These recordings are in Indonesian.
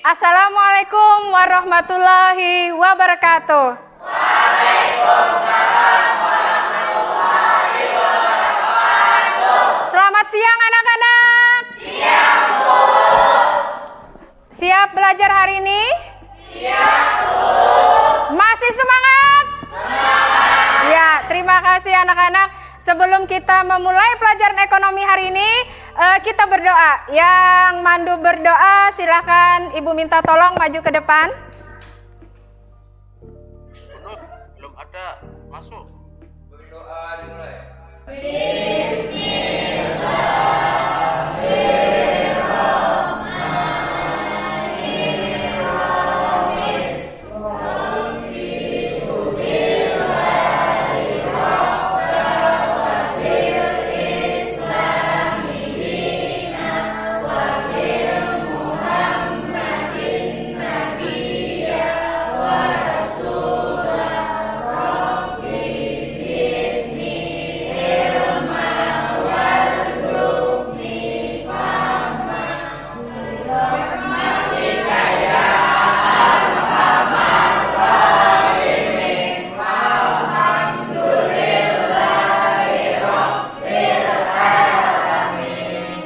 Assalamualaikum warahmatullahi wabarakatuh. Waalaikumsalam warahmatullahi wabarakatuh. Selamat siang anak-anak. Siang, Bu. Siap belajar hari ini? Siap, Bu. Masih semangat? Semangat. Ya, terima kasih anak-anak. Sebelum kita memulai pelajaran ekonomi hari ini, kita berdoa. Yang mandu berdoa, silahkan Ibu minta tolong maju ke depan. Belum ada, masuk. Berdoa dimulai.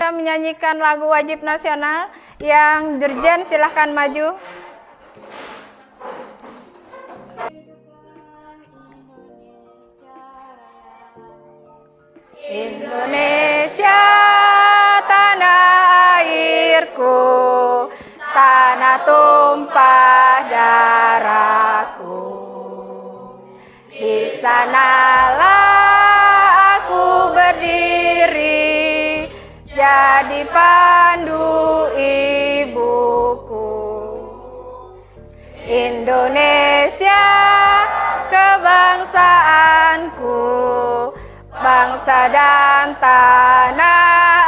Menyanyikan lagu wajib nasional. Yang dirjen silahkan maju. Indonesia tanah airku, tanah tumpah darahku. Di sanalah aku berdiri, jadi pandu ibuku. Indonesia kebangsaanku, bangsa dan tanah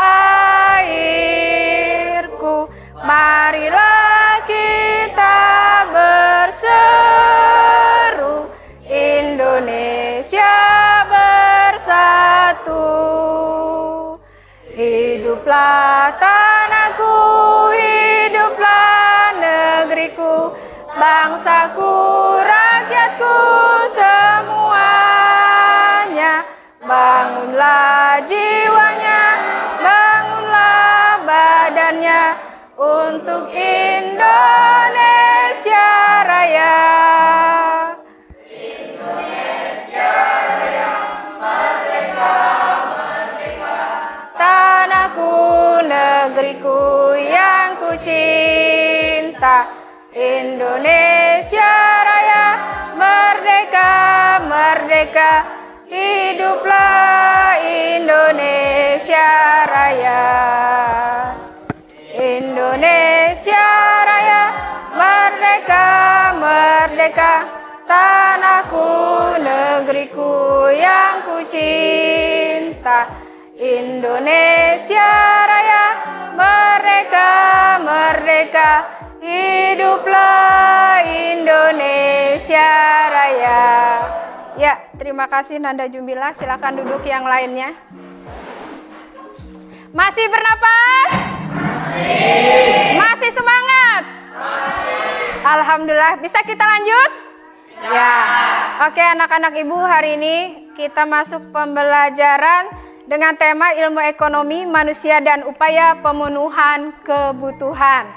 airku. Marilah kita berseru, Indonesia bersatu. Hiduplah tanahku, hiduplah negeriku, bangsaku, rakyatku semuanya. Bangunlah jiwanya, bangunlah badannya untuk Indonesia Raya. Indonesia Raya, merdeka, merdeka. Tanahku, negeriku yang ku cinta. Indonesia Raya, merdeka, merdeka. Hiduplah Indonesia Raya. Indonesia Raya, merdeka, merdeka. Tanahku, negeriku yang ku cinta. Indonesia Raya, merdeka, merdeka. Hiduplah Indonesia Raya. Ya, terima kasih Nanda Jumbila. Silakan duduk yang lainnya. Masih bernapas? Masih semangat? Alhamdulillah. Bisa kita lanjut? Ya. Oke anak-anak ibu, hari ini kita masuk pembelajaran dengan tema ilmu ekonomi manusia dan upaya pemenuhan kebutuhan.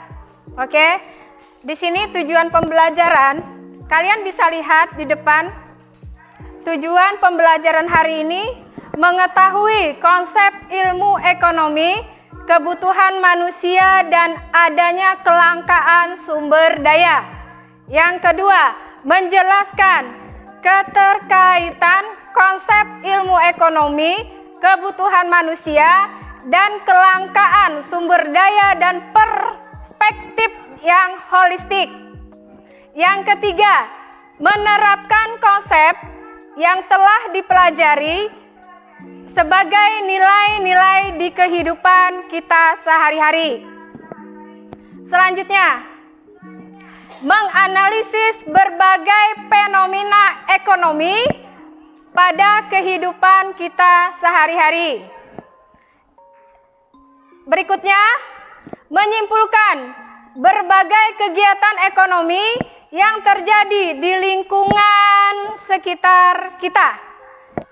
Oke. Di sini tujuan pembelajaran, kalian bisa lihat di depan. Tujuan pembelajaran hari ini mengetahui konsep ilmu ekonomi, kebutuhan manusia dan adanya kelangkaan sumber daya. Yang kedua, menjelaskan keterkaitan konsep ilmu ekonomi, kebutuhan manusia dan kelangkaan sumber daya dan perspektif yang holistik. Yang ketiga, menerapkan konsep yang telah dipelajari sebagai nilai-nilai di kehidupan kita sehari-hari. Selanjutnya, menganalisis berbagai fenomena ekonomi pada kehidupan kita sehari-hari. Berikutnya, menyimpulkan berbagai kegiatan ekonomi yang terjadi di lingkungan sekitar kita.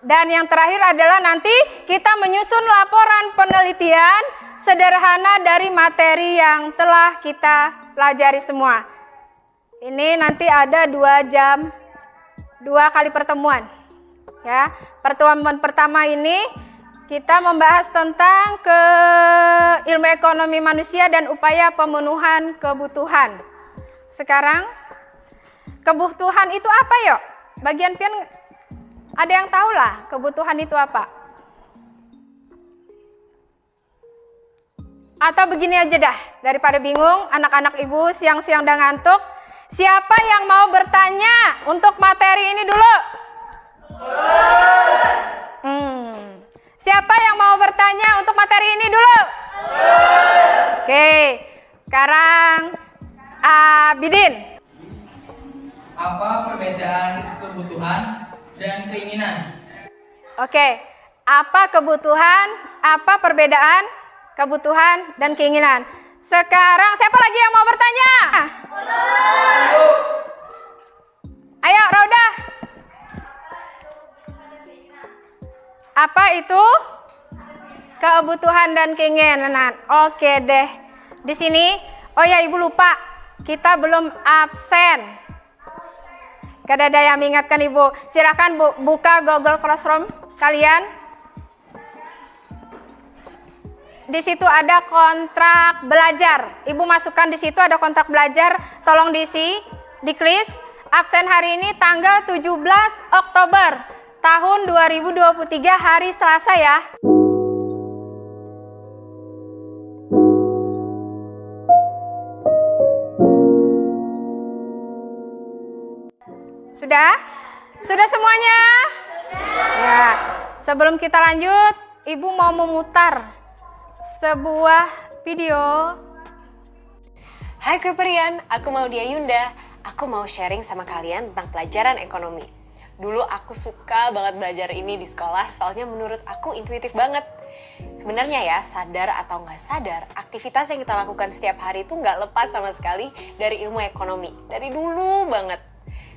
Dan yang terakhir adalah nanti kita menyusun laporan penelitian sederhana dari materi yang telah kita pelajari semua. Ini nanti ada 2 jam, 2 kali pertemuan. Ya, pertemuan pertama ini kita membahas tentang ilmu ekonomi manusia dan upaya pemenuhan kebutuhan. Sekarang, kebutuhan itu apa yuk? Bagian pian ada yang tahu lah kebutuhan itu apa? Atau begini aja dah, daripada bingung, anak-anak ibu siang-siang udah ngantuk. Siapa yang mau bertanya untuk materi ini dulu? Siapa yang mau bertanya untuk materi ini dulu? Oke, sekarang Abidin. Apa perbedaan kebutuhan dan keinginan? Oke, apa kebutuhan, apa perbedaan kebutuhan dan keinginan? Sekarang siapa lagi yang mau bertanya? Ayo, Rauda. Apa itu kebutuhan dan keinginan? Oke deh. Di sini, oh ya Ibu lupa, kita belum absen. Kada ada yang mengingatkan Ibu. Silakan buka Google Classroom kalian. Di situ ada kontrak belajar. Ibu masukkan di situ ada kontrak belajar. Tolong diisi, diklik. Absen hari ini tanggal 17 Oktober tahun 2023 hari Selasa ya. Sudah? Sudah semuanya? Ya. Sebelum kita lanjut, Ibu mau memutar sebuah video. Hai Kuiperian, aku Maudia Yunda. Aku mau sharing sama kalian tentang pelajaran ekonomi. Dulu aku suka banget belajar ini di sekolah, soalnya menurut aku intuitif banget. Sebenarnya ya, sadar atau nggak sadar, aktivitas yang kita lakukan setiap hari itu nggak lepas sama sekali dari ilmu ekonomi. Dari dulu banget.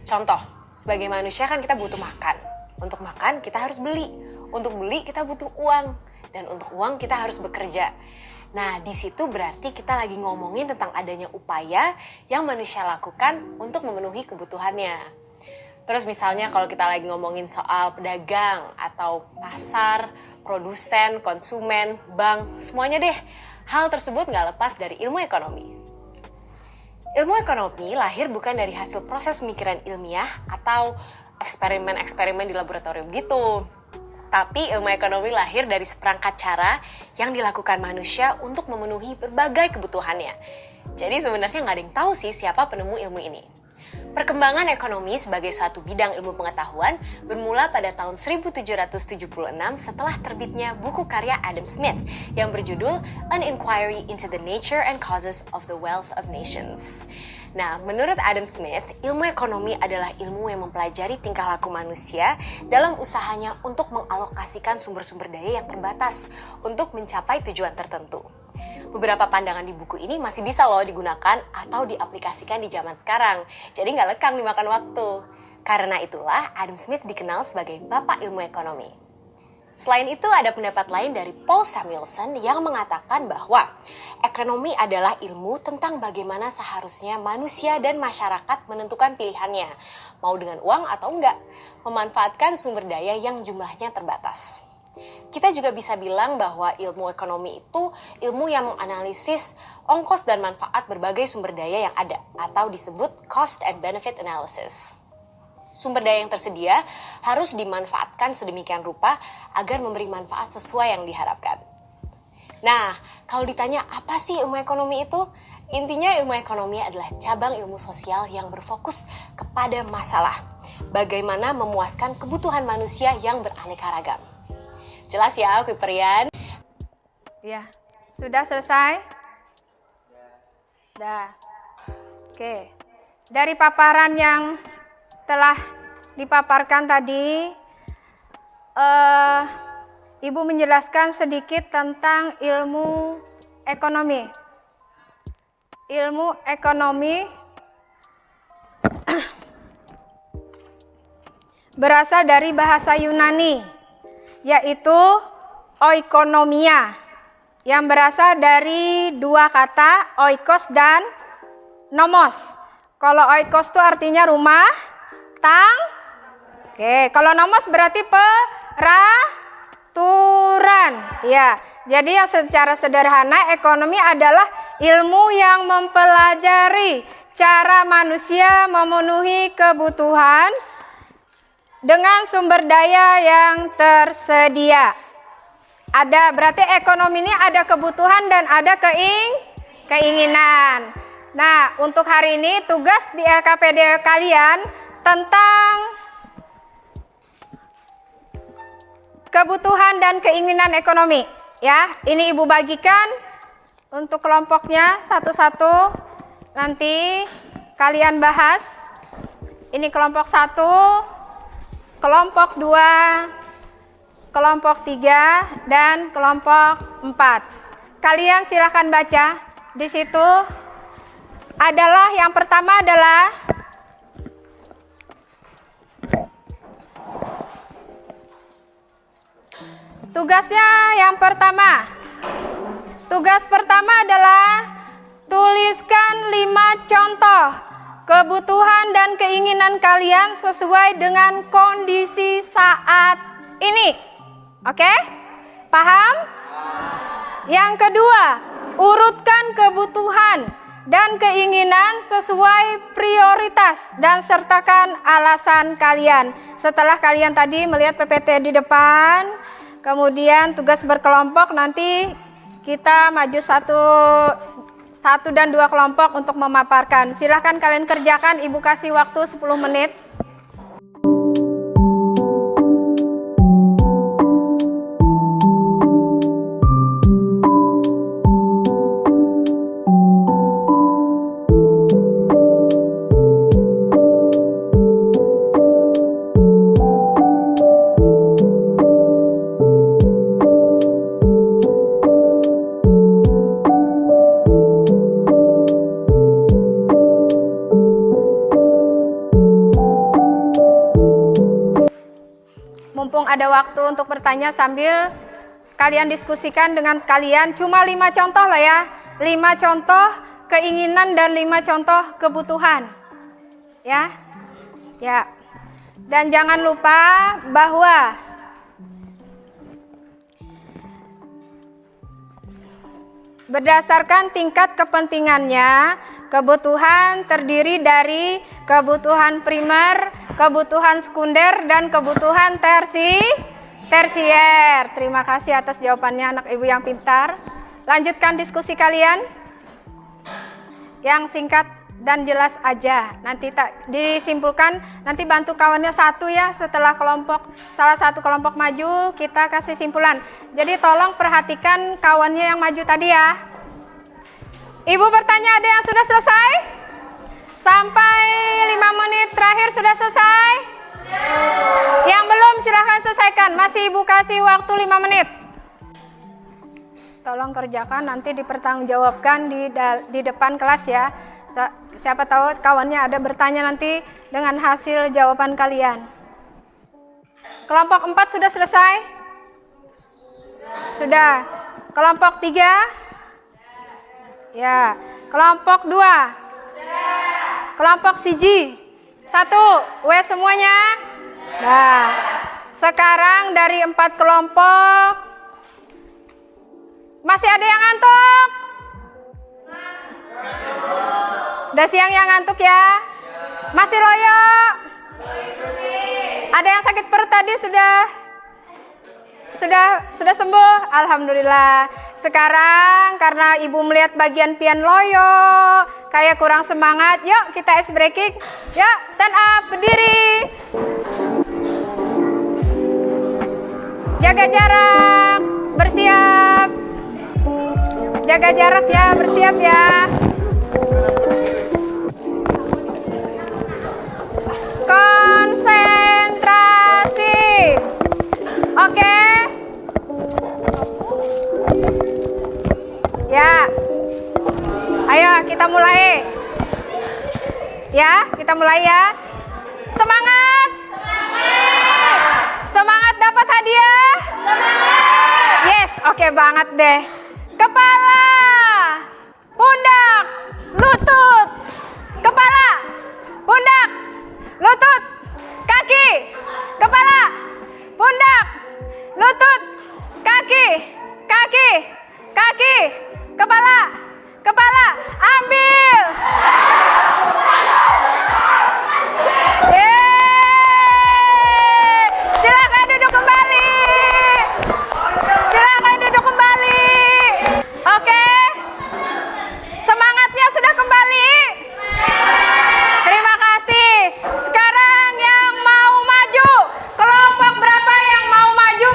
Contoh, sebagai manusia kan kita butuh makan. Untuk makan kita harus beli. Untuk beli kita butuh uang. Dan untuk uang kita harus bekerja. Nah, di situ berarti kita lagi ngomongin tentang adanya upaya yang manusia lakukan untuk memenuhi kebutuhannya. Terus misalnya kalau kita lagi ngomongin soal pedagang atau pasar, produsen, konsumen, bank, semuanya deh. Hal tersebut nggak lepas dari ilmu ekonomi. Ilmu ekonomi lahir bukan dari hasil proses pemikiran ilmiah atau eksperimen-eksperimen di laboratorium gitu. Tapi ilmu ekonomi lahir dari seperangkat cara yang dilakukan manusia untuk memenuhi berbagai kebutuhannya. Jadi sebenarnya nggak ada yang tahu sih siapa penemu ilmu ini. Perkembangan ekonomi sebagai suatu bidang ilmu pengetahuan bermula pada tahun 1776 setelah terbitnya buku karya Adam Smith yang berjudul An Inquiry into the Nature and Causes of the Wealth of Nations. Nah, menurut Adam Smith, ilmu ekonomi adalah ilmu yang mempelajari tingkah laku manusia dalam usahanya untuk mengalokasikan sumber-sumber daya yang terbatas untuk mencapai tujuan tertentu. Beberapa pandangan di buku ini masih bisa loh digunakan atau diaplikasikan di zaman sekarang, jadi nggak lekang dimakan waktu. Karena itulah Adam Smith dikenal sebagai Bapak Ilmu Ekonomi. Selain itu ada pendapat lain dari Paul Samuelson yang mengatakan bahwa ekonomi adalah ilmu tentang bagaimana seharusnya manusia dan masyarakat menentukan pilihannya, mau dengan uang atau enggak, memanfaatkan sumber daya yang jumlahnya terbatas. Kita juga bisa bilang bahwa ilmu ekonomi itu ilmu yang menganalisis ongkos dan manfaat berbagai sumber daya yang ada, atau disebut cost and benefit analysis. Sumber daya yang tersedia harus dimanfaatkan sedemikian rupa agar memberi manfaat sesuai yang diharapkan. Nah, kalau ditanya apa sih ilmu ekonomi itu? Intinya ilmu ekonomi adalah cabang ilmu sosial yang berfokus kepada masalah. Bagaimana memuaskan kebutuhan manusia yang beraneka ragam. Jelas ya, Kuiperian? Ya, sudah selesai? Dah. Oke. Dari paparan yang telah dipaparkan tadi, Ibu menjelaskan sedikit tentang ilmu ekonomi. ilmu ekonomi berasal dari bahasa Yunani, yaitu oikonomia, yang berasal dari dua kata, oikos dan nomos. Kalau oikos itu artinya rumah, Oke, kalau nomos berarti peraturan. Ya, jadi yang secara sederhana ekonomi adalah ilmu yang mempelajari cara manusia memenuhi kebutuhan dengan sumber daya yang tersedia. Berarti ekonomi ini ada kebutuhan dan ada keinginan. Nah, untuk hari ini tugas di LKPD kalian tentang kebutuhan dan keinginan ekonomi. Ya, ini Ibu bagikan untuk kelompoknya satu-satu. Nanti kalian bahas. Ini kelompok 1, kelompok 2, kelompok 3, dan kelompok 4. Kalian silahkan baca. Di situ adalah yang pertama adalah tugasnya yang pertama. Tugas pertama adalah tuliskan 5 contoh kebutuhan dan keinginan kalian sesuai dengan kondisi saat ini. Oke? Paham? Yang kedua, urutkan kebutuhan dan keinginan sesuai prioritas dan sertakan alasan kalian. Setelah kalian tadi melihat PPT di depan, kemudian tugas berkelompok, nanti kita maju satu dan 2 kelompok untuk memaparkan. Silahkan kalian kerjakan, Ibu kasih waktu 10 menit. Mumpung ada waktu untuk bertanya sambil kalian diskusikan dengan kalian, cuma 5 contoh lah ya. 5 contoh keinginan dan 5 contoh kebutuhan. Ya. Ya. Dan jangan lupa bahwa berdasarkan tingkat kepentingannya, kebutuhan terdiri dari kebutuhan primer, kebutuhan sekunder, dan kebutuhan tersier. Terima kasih atas jawabannya anak ibu yang pintar. Lanjutkan diskusi kalian. Yang singkat dan jelas aja. Nanti tak disimpulkan, nanti bantu kawannya satu ya, setelah salah satu kelompok maju, kita kasih simpulan. Jadi tolong perhatikan kawannya yang maju tadi ya. Ibu bertanya, ada yang sudah selesai? Sampai 5 menit terakhir sudah selesai? Yang belum silahkan selesaikan, masih Ibu kasih waktu 5 menit. Tolong kerjakan, nanti dipertanggungjawabkan di depan kelas ya. Siapa tahu kawannya ada bertanya nanti dengan hasil jawaban kalian. Kelompok 4 sudah selesai? Sudah. Kelompok 3? Ya. Kelompok 2? Kelompok 1? Semuanya? Nah, sekarang dari 4 kelompok, masih ada yang ngantuk? Udah siang yang ngantuk ya? Masih loyo? Ada yang sakit perut tadi sudah sembuh? Alhamdulillah. Sekarang karena ibu melihat bagian pian loyo kayak kurang semangat, yuk kita ice breaking. Yuk stand up, berdiri. Jaga jarak, bersiap. Jaga jarak ya, bersiap ya. Konsentrasi. Oke. Ya. Ayo kita kita mulai. Ya, kita mulai ya. Semangat. Semangat dapat hadiah. Yes, oke banget deh. Kepala, pundak, lutut. Kepala, pundak, lutut, kaki. Kepala, pundak, lutut, kaki, kaki, kaki, kepala, kepala, ambil. Silakan duduk kembali. Silakan duduk kembali. Oke. Semangatnya sudah kembali. Terima kasih. Sekarang yang mau maju, kelompok berapa yang mau maju?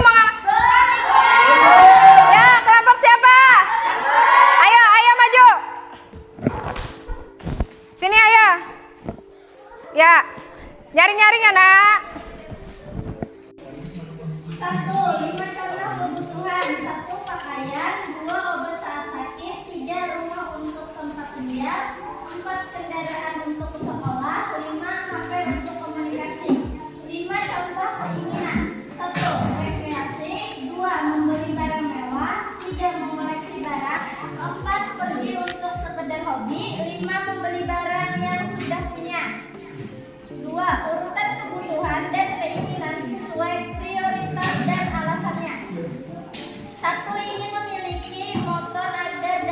Ya, kelompok siapa? Ayo, ayo maju. Sini ayah. Ya, nyaring-nyaring ya nak. 1. 5 contoh kebutuhan. 1. Pakaian. 2. Obat saat sakit. 3. Rumah untuk tempat tinggal. 4. Kendaraan untuk ke sekolah. 5. HP untuk komunikasi. 5 contoh keinginan. 1. Rekreasi. 2. Membeli barang mewah. 3. Mengoleksi barang. 4. Pergi untuk sekedar hobi. 5. Membeli barang yang sudah punya. 2. Urutan kebutuhan dan keinginan sesuai prioritas dan alasannya. 1. Ingin memiliki motor agar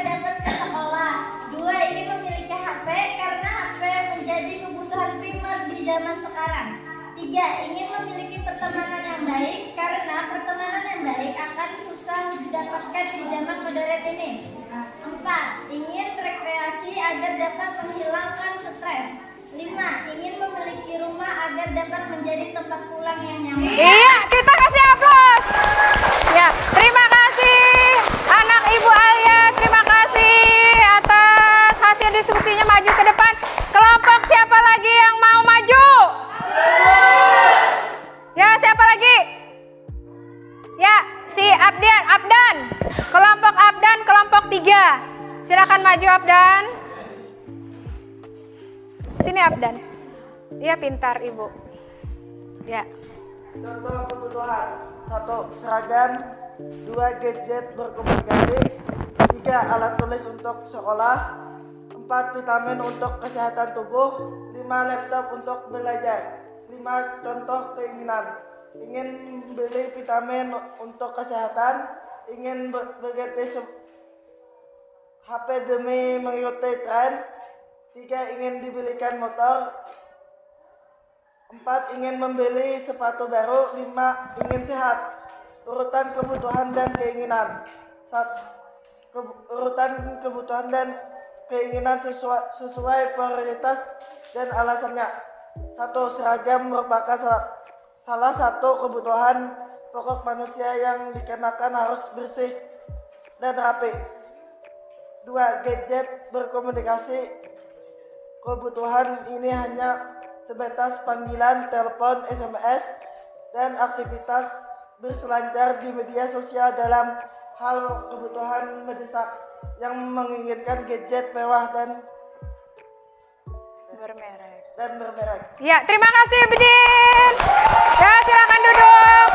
dapat ke sekolah. 2. Ingin memiliki HP karena HP menjadi kebutuhan primer di zaman sekarang. 3. Ingin memiliki pertemanan yang baik karena pertemanan yang baik akan susah didapatkan di zaman modern ini. 4. Ingin rekreasi agar dapat menghilangkan stres. 5. Ingin memiliki rumah agar dapat menjadi tempat pulang yang nyaman. Iya, kita kasih aplaus. Ya, terima kasih anak Ibu Alia. Terima kasih atas hasil diskusinya. Maju ke depan. Kelompok siapa lagi yang mau maju? Ya, siapa lagi? Ya, si Abdan. Kelompok Abdan, kelompok 3. Silakan maju Abdan. Sini Abdan. Iya pintar Ibu. Ya. Contoh kebutuhan. 1. Seragam. 2. Gadget berkomunikasi. 3. Alat tulis untuk sekolah. 4. Vitamin untuk kesehatan tubuh. 5. Laptop untuk belajar. 5. Contoh keinginan. Ingin beli vitamin untuk kesehatan. Ingin berganti HP demi mengikuti tren. 3. Ingin dibelikan motor. 4. Ingin membeli sepatu baru. 5. Ingin sehat. Urutan kebutuhan dan keinginan. Urutan kebutuhan dan keinginan sesuai prioritas dan alasannya. 1. Seragam merupakan salah satu kebutuhan pokok manusia yang dikenakan harus bersih dan rapi. 2. Gadget berkomunikasi. Kebutuhan ini hanya sebatas panggilan, telepon, SMS, dan aktivitas berselancar di media sosial dalam hal kebutuhan mendesak yang menginginkan gadget mewah dan bermerek. Ya, terima kasih Bedin. Ya, silakan duduk.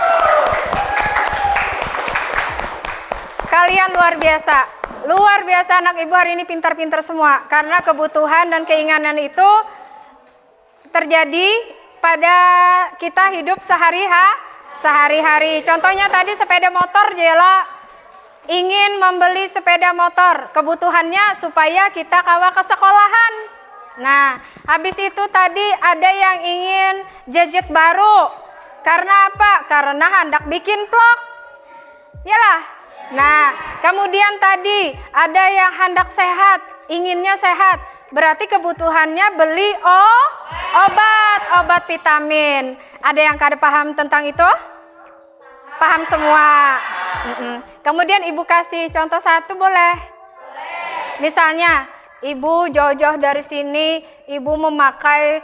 Kalian luar biasa. Luar biasa anak Ibu hari ini pintar-pintar semua. Karena kebutuhan dan keinginan itu terjadi pada kita hidup sehari-hari. Contohnya tadi sepeda motor, Jela ingin membeli sepeda motor. Kebutuhannya supaya kita kawal ke sekolahan. Nah, habis itu tadi ada yang ingin gadget baru. Karena apa? Karena hendak bikin vlog. Yalah. Nah, kemudian tadi ada yang hendak sehat, inginnya sehat. Berarti kebutuhannya beli obat vitamin. Ada yang kada paham tentang itu? Paham semua. Kemudian Ibu kasih contoh satu boleh? Misalnya, Ibu jauh-jauh dari sini, Ibu memakai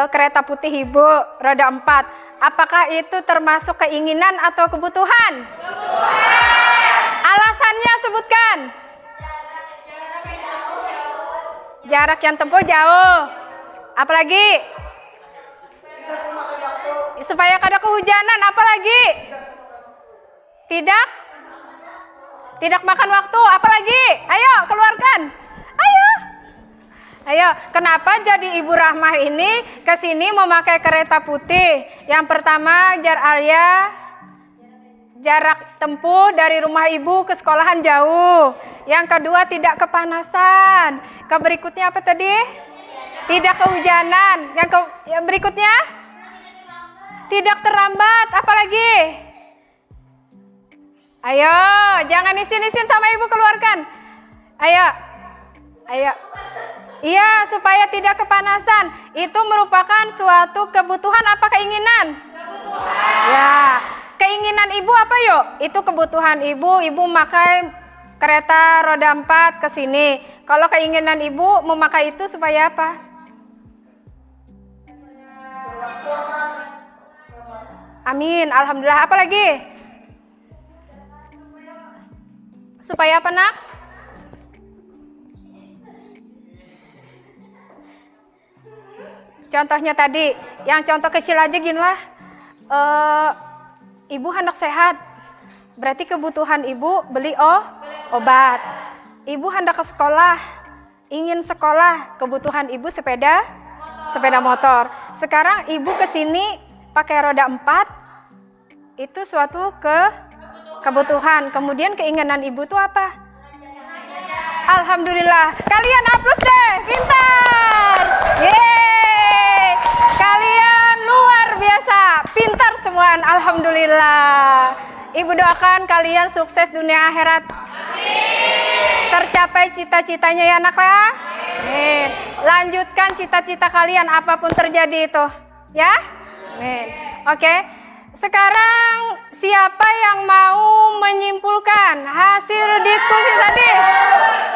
kereta putih Ibu, roda 4. Apakah itu termasuk keinginan atau kebutuhan? Alasannya sebutkan. Jarak yang tempuh jauh. Apalagi? Tidak memakan waktu. Supaya kada kehujanan. Apalagi? Tidak makan waktu. Apalagi? Ayo keluarkan. Ayo, kenapa jadi Ibu Rahmah ini kesini memakai kereta putih? Yang pertama, jarak tempuh dari rumah ibu ke sekolahan jauh. Yang kedua, tidak kepanasan. Berikutnya apa tadi? Tidak kehujanan. Yang berikutnya? Tidak terlambat. Apalagi? Ayo, jangan isin-isin sama ibu, keluarkan. Ayo. Iya, supaya tidak kepanasan. Itu merupakan suatu kebutuhan apa keinginan? Kebutuhan. Ya, keinginan ibu apa yuk? Itu kebutuhan ibu. Ibu memakai kereta roda 4 ke sini. Kalau keinginan ibu memakai itu supaya apa? Amin, alhamdulillah. Apa lagi? Supaya apa, Nak? Contohnya tadi, yang contoh kecil aja gini lah. Ibu hendak sehat, berarti kebutuhan ibu beli obat. Ibu hendak ke sekolah, ingin sekolah, kebutuhan ibu sepeda motor. Sekarang ibu kesini pakai roda 4, itu suatu kebutuhan. Kemudian keinginan ibu tuh apa? Alhamdulillah, kalian aplaus deh, pintar. Yeay. Kalian luar biasa, pintar semuaan, alhamdulillah. Ibu doakan kalian sukses dunia akhirat. Amin. Tercapai cita-citanya ya anak ya. Amin. Lanjutkan cita-cita kalian apapun terjadi itu, ya. Amin. Oke. Sekarang siapa yang mau menyimpulkan hasil diskusi tadi?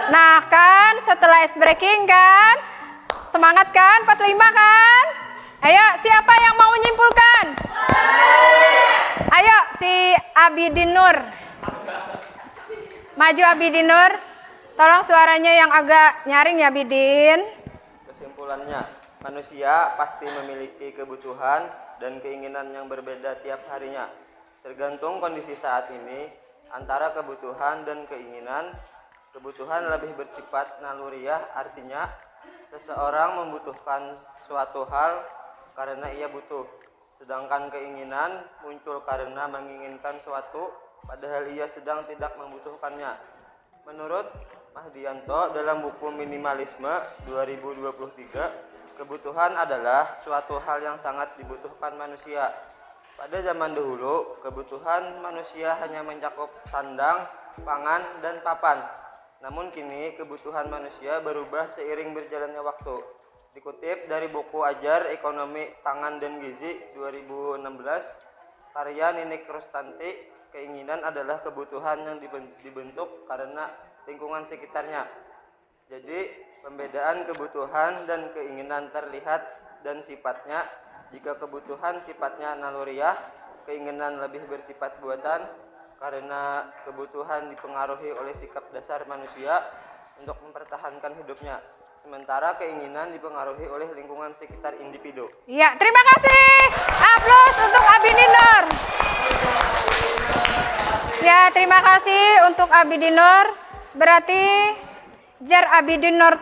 Nah kan, setelah ice breaking kan, semangat kan, 45 kan? Ayo, siapa yang mau menyimpulkan? Ayo, si Abidin Nur. Maju Abidin Nur. Tolong suaranya yang agak nyaring ya, Abidin. Kesimpulannya, manusia pasti memiliki kebutuhan dan keinginan yang berbeda tiap harinya. Tergantung kondisi saat ini, antara kebutuhan dan keinginan. Kebutuhan lebih bersifat naluriah, artinya seseorang membutuhkan suatu hal karena ia butuh, sedangkan keinginan muncul karena menginginkan suatu padahal ia sedang tidak membutuhkannya. Menurut Mahdianto dalam buku Minimalisme 2023, kebutuhan adalah suatu hal yang sangat dibutuhkan manusia. Pada zaman dahulu, kebutuhan manusia hanya mencakup sandang, pangan, dan papan. Namun kini kebutuhan manusia berubah seiring berjalannya waktu. Dikutip dari buku Ajar Ekonomi Pangan dan Gizi 2016, karya Ninik Rustanti, keinginan adalah kebutuhan yang dibentuk karena lingkungan sekitarnya. Jadi, pembedaan kebutuhan dan keinginan terlihat dan sifatnya. Jika kebutuhan sifatnya naluriah, keinginan lebih bersifat buatan karena kebutuhan dipengaruhi oleh sikap dasar manusia untuk mempertahankan hidupnya. Sementara keinginan dipengaruhi oleh lingkungan sekitar individu. Ya, terima kasih. Aplaus untuk Abidin Nur. Ya, terima kasih untuk Abidin Nur. Berarti jar Abidin Nur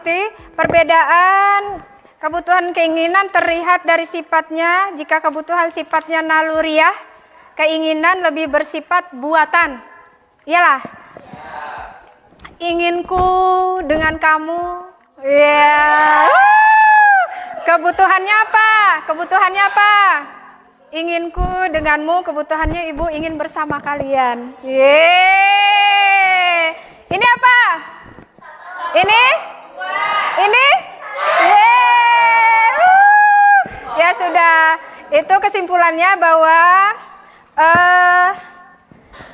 perbedaan kebutuhan keinginan terlihat dari sifatnya. Jika kebutuhan sifatnya naluriah, keinginan lebih bersifat buatan. Iyalah. Inginku dengan kamu. Ya. Kebutuhannya apa? Kebutuhannya apa? Inginku denganmu, kebutuhannya ibu ingin bersama kalian. Yeay. Ini apa? Ini? Ini? Yeay. Ya sudah. Itu kesimpulannya bahwa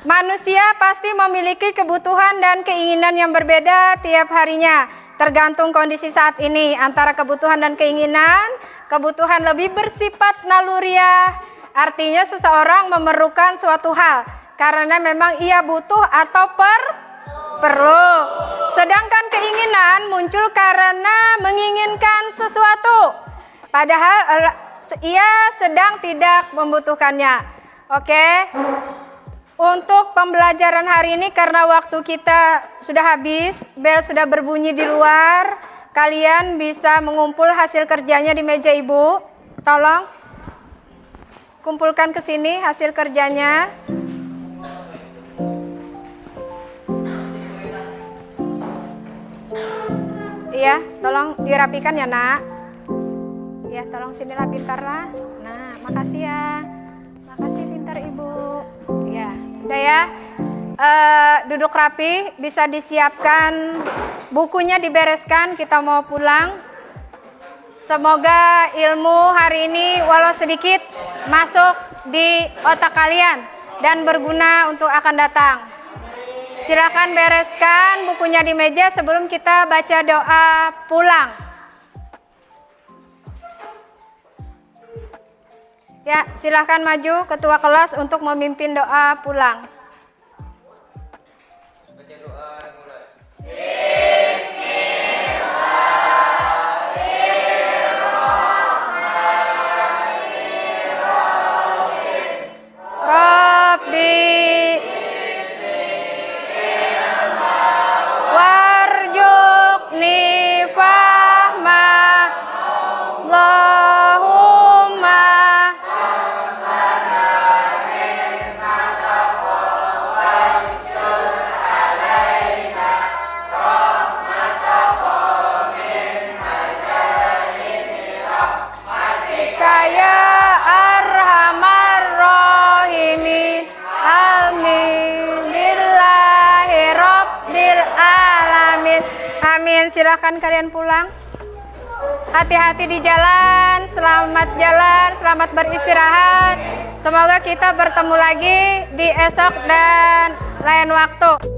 manusia pasti memiliki kebutuhan dan keinginan yang berbeda tiap harinya. Tergantung kondisi saat ini, antara kebutuhan dan keinginan. Kebutuhan lebih bersifat naluriah, artinya seseorang memerlukan suatu hal karena memang ia butuh atau perlu. Sedangkan keinginan muncul karena menginginkan sesuatu, padahal ia sedang tidak membutuhkannya. Oke. Untuk pembelajaran hari ini karena waktu kita sudah habis, bel sudah berbunyi di luar, kalian bisa mengumpul hasil kerjanya di meja ibu. Tolong kumpulkan ke sini hasil kerjanya. Iya, tolong dirapikan ya nak. Ya, tolong sinilah pintarlah. Nah, makasih ya. Makasih pintar ibu. Ya, udah ya. Duduk rapi, bisa disiapkan bukunya, dibereskan. Kita mau pulang. Semoga ilmu hari ini walau sedikit masuk di otak kalian dan berguna untuk akan datang. Silakan bereskan bukunya di meja sebelum kita baca doa pulang. Ya, silakan maju ketua kelas untuk memimpin doa pulang. Baca doa dimulai. Rabbi warjukni fahma Allahumma kaya arhamar rahimin amin billahi rabbil alamin amin. Silahkan kalian pulang. Hati-hati di jalan, selamat beristirahat. Semoga kita bertemu lagi di esok dan lain waktu.